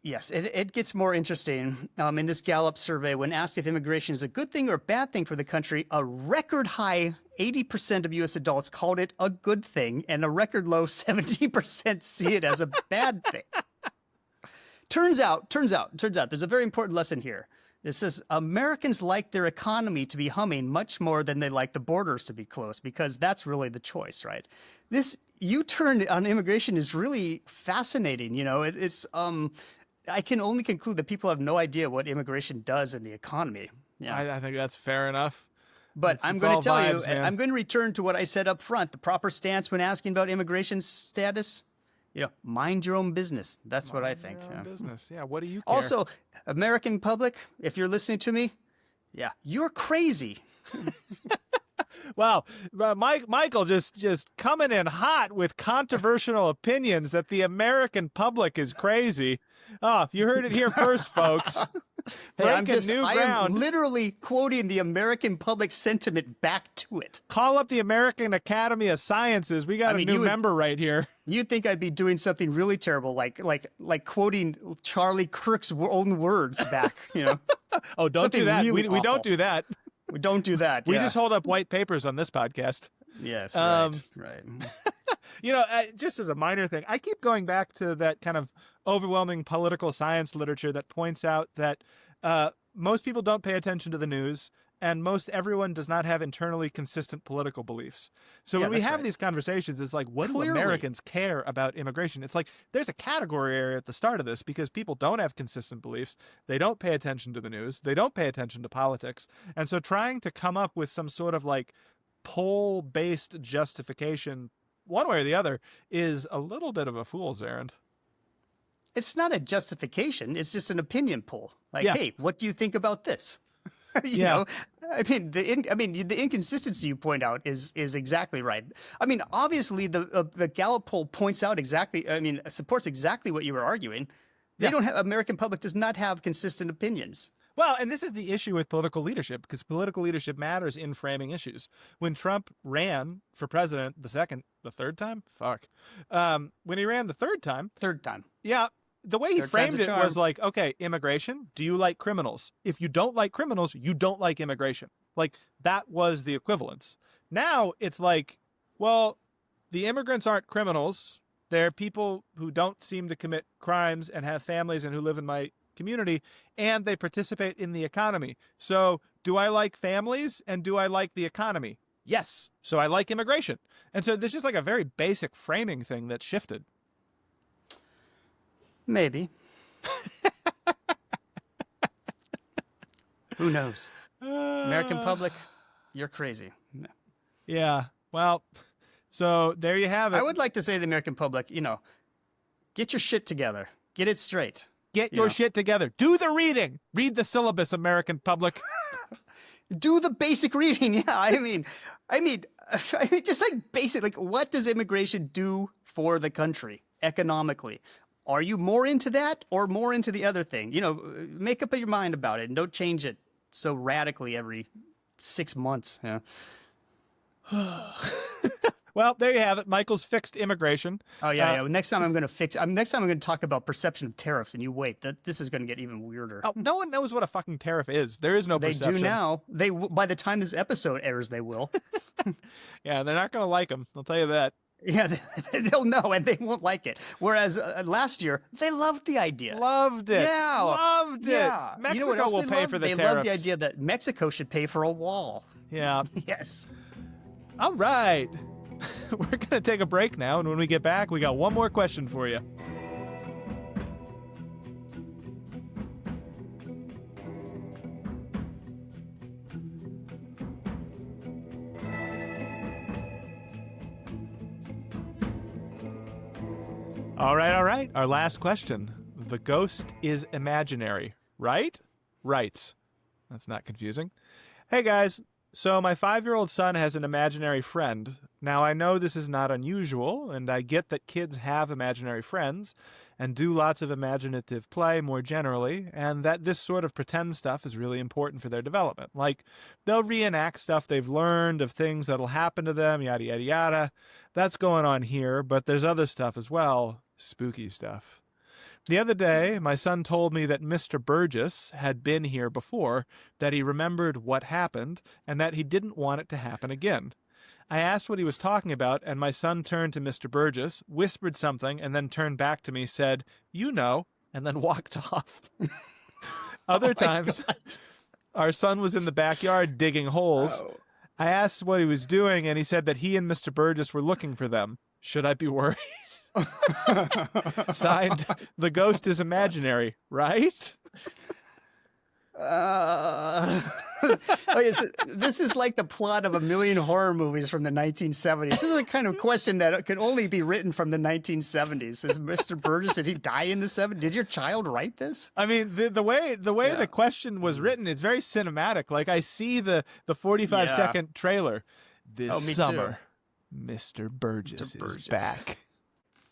Yes, it gets more interesting. In this Gallup survey, when asked if immigration is a good thing or a bad thing for the country, a record high 80% of U.S. adults called it a good thing, and a record low 70% see it as a bad thing. Turns out, there's a very important lesson here. This says Americans like their economy to be humming much more than they like the borders to be closed, because that's really the choice, right? This U-turn on immigration is really fascinating. You know, I can only conclude that people have no idea what immigration does in the economy. Yeah, I think that's fair enough. But I'm going to tell you, I'm going to return to what I said up front. The proper stance when asking about immigration status, mind your own business. That's what I think. Mind your own business. Yeah, what do you care? Also, American public, if you're listening to me, yeah, you're crazy. Wow, Michael just coming in hot with controversial opinions that the American public is crazy. Oh, you heard it here first, folks. Breaking new ground. I am literally quoting the American public sentiment back to it. Call up the American Academy of Sciences. We got a new member right here. You'd think I'd be doing something really terrible, like quoting Charlie Kirk's own words back. Oh, don't do that. Really we don't do that. We don't do that. We just hold up white papers on this podcast. Yes, right. Just as a minor thing, I keep going back to that kind of overwhelming political science literature that points out that most people don't pay attention to the news, and most everyone does not have internally consistent political beliefs. So when we have these conversations, it's like, what do Americans care about immigration? It's like there's a category area at the start of this because people don't have consistent beliefs. They don't pay attention to the news. They don't pay attention to politics. And so trying to come up with some sort of like poll-based justification one way or the other is a little bit of a fool's errand. It's not a justification. It's just an opinion poll. Like, hey, what do you think about this? you know, the inconsistency you point out is exactly right. I mean, obviously the Gallup poll points out supports exactly what you were arguing. American public does not have consistent opinions. Well, and this is the issue with political leadership, because political leadership matters in framing issues. When Trump ran for president the third time, when he ran the third time, yeah, the way he framed it was like, okay, immigration, do you like criminals? If you don't like criminals, you don't like immigration. Like, that was the equivalence. Now it's like, well, the immigrants aren't criminals. They're people who don't seem to commit crimes and have families and who live in my community, and they participate in the economy. So Do I like families? And do I like the economy? Yes. So I like immigration. And so there's just like a very basic framing thing that shifted. Maybe. Who knows? American public, you're crazy. Yeah. Well, so there you have it. I would like to say to the American public, get your shit together. Get it straight. Get your shit together. Do the reading. Read the syllabus, American public. Do the basic reading. Yeah, I mean, just like basic. Like, what does immigration do for the country economically? Are you more into that or more into the other thing? Make up your mind about it and don't change it so radically every 6 months. Yeah. Well, there you have it. Michael's fixed immigration. Oh yeah. Next time I'm going to talk about perception of tariffs, and you wait. This is going to get even weirder. Oh, no one knows what a fucking tariff is. There is no perception. They do now. By the time this episode airs, they will. Yeah, they're not going to like them. I'll tell you that. Yeah, they'll know, and they won't like it. Whereas last year, they loved the idea. Loved it. Yeah. Loved it. Yeah. Mexico will pay for the tariffs. They loved the idea that Mexico should pay for a wall. Yeah. Yes. All right. We're going to take a break now, and when we get back, we got one more question for you. All right. Our last question. The ghost is imaginary, right? Rights. That's not confusing. Hey, guys. So my 5-year-old son has an imaginary friend. Now, I know this is not unusual, and I get that kids have imaginary friends and do lots of imaginative play more generally, and that this sort of pretend stuff is really important for their development. Like, they'll reenact stuff they've learned of things that'll happen to them, yada, yada, yada. That's going on here, but there's other stuff as well, spooky stuff. The other day, my son told me that Mr. Burgess had been here before, that he remembered what happened, and that he didn't want it to happen again. I asked what he was talking about, and my son turned to Mr. Burgess, whispered something, and then turned back to me, said, "You know," and then walked off. Other times, our son was in the backyard digging holes. Oh. I asked what he was doing, and he said that he and Mr. Burgess were looking for them. Should I be worried? Signed, the ghost is imaginary, right? This is like the plot of a million horror movies from the 1970s. This is the kind of question that could only be written from the 1970s. Is Mr. Burgess, did he die in the 70s? Did your child write this? I mean, the way the question was written, it's very cinematic. Like, I see the 45-second trailer. This summer, Mr. Burgess is back.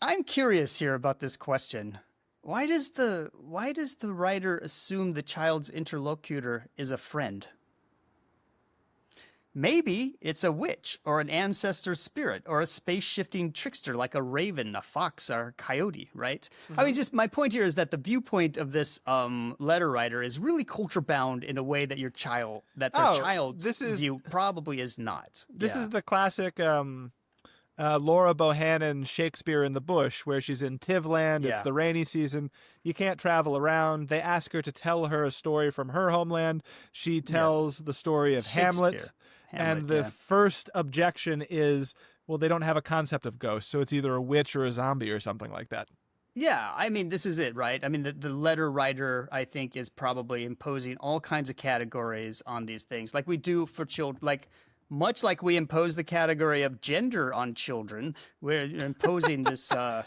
I'm curious here about this question. Why does the writer assume the child's interlocutor is a friend? Maybe it's a witch or an ancestor spirit or a space-shifting trickster like a raven, a fox, or a coyote, right? Mm-hmm. I mean, just my point here is that the viewpoint of this letter writer is really culture-bound in a way that their child's view probably is not. This is the classic Laura Bohannon Shakespeare in the Bush, where she's in Tivland. It's the rainy season. You can't travel around. They ask her to tell her a story from her homeland. She tells the story of Hamlet. And the first objection is, well, they don't have a concept of ghosts, so it's either a witch or a zombie or something like that. Yeah, I mean, this is it, right? I mean, the letter writer, I think, is probably imposing all kinds of categories on these things, like we do for children, much like we impose the category of gender on children. We're imposing this... oh,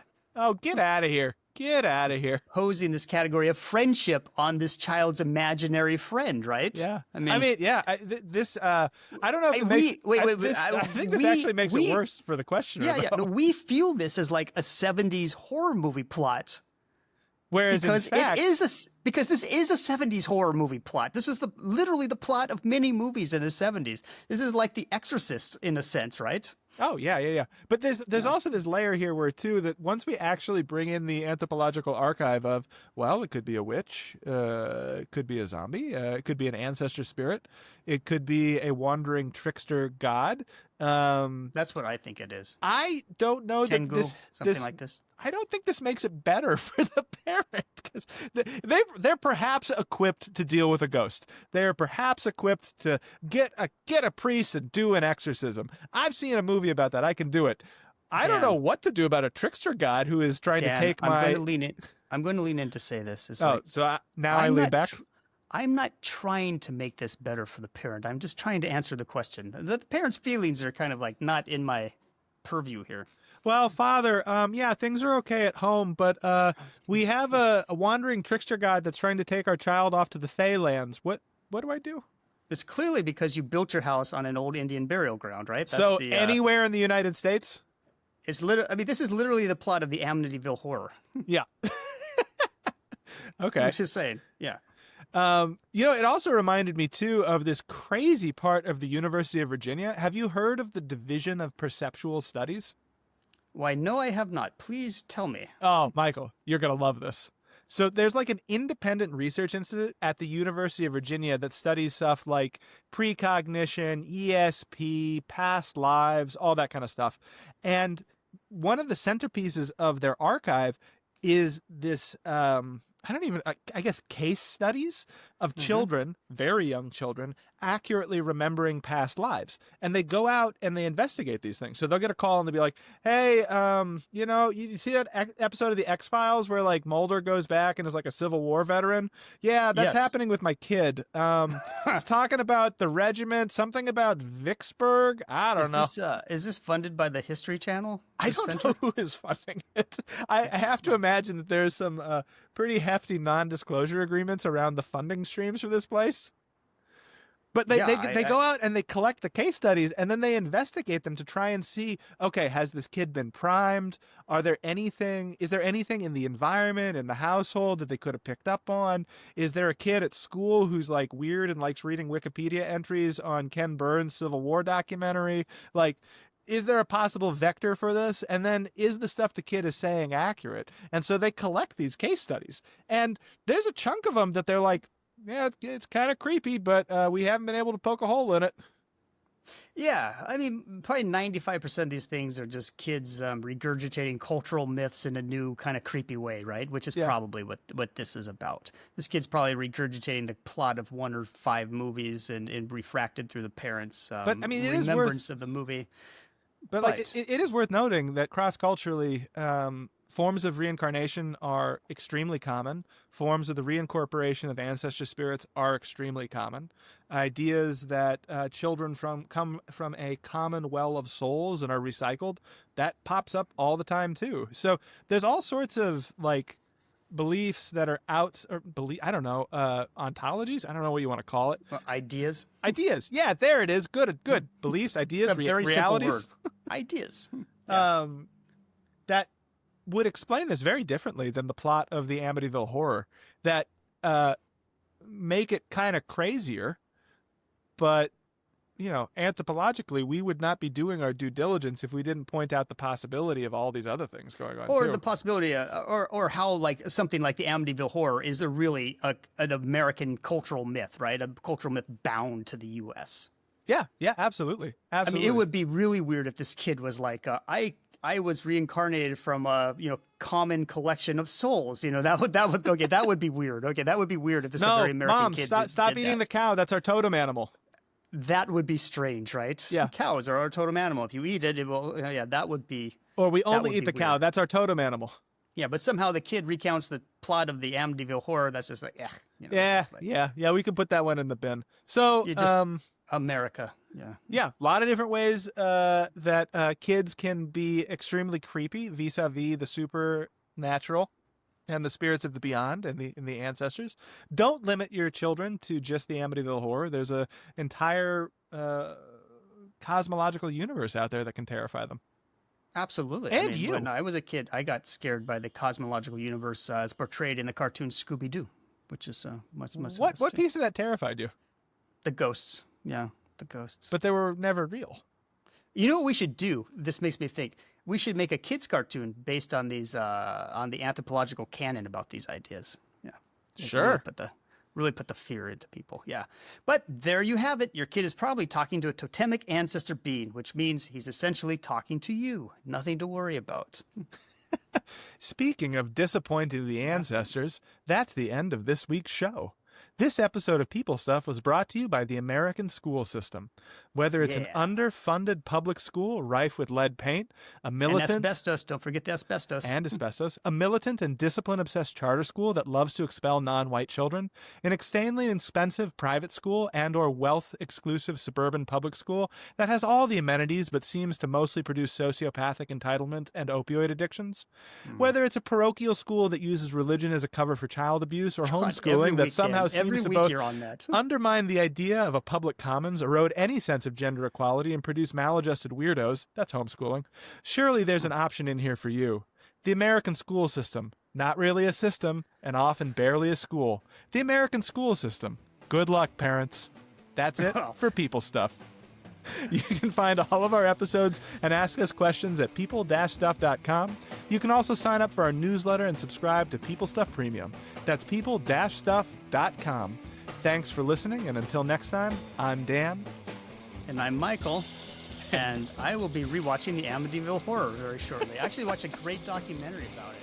get out of here. Get out of here. Imposing this category of friendship on this child's imaginary friend, right? Yeah. I don't know if it makes... I think this actually makes it worse for the questioner. Yeah, but we feel this as like a 70s horror movie plot. Whereas because in fact... because this is a 70s horror movie plot. This is literally the plot of many movies in the 70s. This is like The Exorcist in a sense, right? Oh, yeah. But there's also this layer here where, too, that once we actually bring in the anthropological archive of, well, it could be a witch, it could be a zombie, it could be an ancestor spirit, it could be a wandering trickster god, That's what I think it is. I don't know that Tengu, something this like this. I don't think this makes it better for the parent, because they're perhaps equipped to deal with a ghost. They're perhaps equipped to get a priest and do an exorcism. I've seen a movie about that. I can do it. I don't know what to do about a trickster god who is trying to take my. I'm going to lean in to say this. Now I lean back. I'm not trying to make this better for the parent. I'm just trying to answer the question. The parent's feelings are kind of like not in my purview here. Well, Father, yeah, things are okay at home, but we have a wandering trickster god that's trying to take our child off to the Fey lands. What do I do? It's clearly because you built your house on an old Indian burial ground, right? That's anywhere in the United States? This is literally the plot of the Amityville Horror. Yeah. Okay. I'm just saying, yeah. It also reminded me, too, of this crazy part of the University of Virginia. Have you heard of the Division of Perceptual Studies? Why, no, I have not. Please tell me. Oh, Michael, you're going to love this. So there's like an independent research institute at the University of Virginia that studies stuff like precognition, ESP, past lives, all that kind of stuff. And one of the centerpieces of their archive is this, I guess, case studies of children, very young children, accurately remembering past lives. And they go out and they investigate these things. So they'll get a call and they'll be like, hey, you see that episode of The X-Files where like Mulder goes back and is like a Civil War veteran? Yeah, that's happening with my kid. It's talking about the regiment, something about Vicksburg. I don't know. Is this funded by the History Channel? I don't know who is funding it. I have to imagine that there's some pretty hefty non-disclosure agreements around the funding streams for this place. But they go out and they collect the case studies and then they investigate them to try and see, okay, has this kid been primed? Is there anything in the environment, in the household that they could have picked up on? Is there a kid at school who's like weird and likes reading Wikipedia entries on Ken Burns' Civil War documentary? Like, is there a possible vector for this? And then is the stuff the kid is saying accurate? And so they collect these case studies. And there's a chunk of them that they're like, yeah, it's kind of creepy, but we haven't been able to poke a hole in it. Yeah, I mean, probably 95% of these things are just kids regurgitating cultural myths in a new kind of creepy way, right? Which is probably what this is about. This kid's probably regurgitating the plot of 1 or 5 movies and refracted through the parents' but I mean, remembrance of the movie. But like, it is worth noting that cross-culturally, forms of reincarnation are extremely common. Forms of the reincorporation of ancestor spirits are extremely common. Ideas that children come from a common well of souls and are recycled, that pops up all the time too. So there's all sorts of like beliefs that are ontologies. I don't know what you want to call it. Ideas. Yeah, there it is. Good. Beliefs, ideas, it's a very realities. Simple word. Ideas. Yeah. That would explain this very differently than the plot of the Amityville Horror, that make it kind of crazier, but anthropologically, we would not be doing our due diligence if we didn't point out the possibility of all these other things going on, or too. The possibility, or how like something like the Amityville Horror is an American cultural myth, right? A cultural myth bound to the U.S. Yeah, absolutely. I mean, it would be really weird if this kid was like, I was reincarnated from a common collection of souls. That would be weird. Okay, that would be weird if this is a very American kid. Stop eating the cow. That's our totem animal. That would be strange, right? Yeah, cows are our totem animal. If you eat it, it will. Yeah, that would be. Or we only eat the cow. That's our totem animal. Yeah, but somehow the kid recounts the plot of the Amityville Horror. That's just like, yeah. We could put that one in the bin. So, America. Yeah, a lot of different ways that kids can be extremely creepy vis-a-vis the supernatural and the spirits of the beyond and the ancestors. Don't limit your children to just the Amityville Horror. There's an entire cosmological universe out there that can terrify them. Absolutely. And when I was a kid, I got scared by the cosmological universe as portrayed in the cartoon Scooby-Doo, which is much. What piece of that terrified you? The ghosts. Yeah, the ghosts. But they were never real. You know what we should do? This makes me think. We should make a kids cartoon based on these on the anthropological canon about these ideas. Yeah. Sure. But Really put the fear into people. Yeah. But there you have it. Your kid is probably talking to a totemic ancestor being, which means he's essentially talking to you. Nothing to worry about. Speaking of disappointing the ancestors, that's the end of this week's show. This episode of People Stuff was brought to you by the American school system. Whether it's an underfunded public school rife with lead paint, a militant... And asbestos. Don't forget the asbestos. And asbestos. A militant and discipline-obsessed charter school that loves to expel non-white children, an extremely expensive private school and or wealth-exclusive suburban public school that has all the amenities but seems to mostly produce sociopathic entitlement and opioid addictions. Whether it's a parochial school that uses religion as a cover for child abuse or homeschooling that somehow seems to both undermine the idea of a public commons, erode any sense of gender equality, and produce maladjusted weirdos, that's homeschooling. Surely there's an option in here for you. The American school system. Not really a system, and often barely a school. The American school system. Good luck, parents. That's it for People Stuff. You can find all of our episodes and ask us questions at people-stuff.com. You can also sign up for our newsletter and subscribe to People Stuff Premium. That's people-stuff.com. Thanks for listening, and until next time, I'm Dan. And I'm Michael. And I will be rewatching the Amityville Horror very shortly. I actually watched a great documentary about it.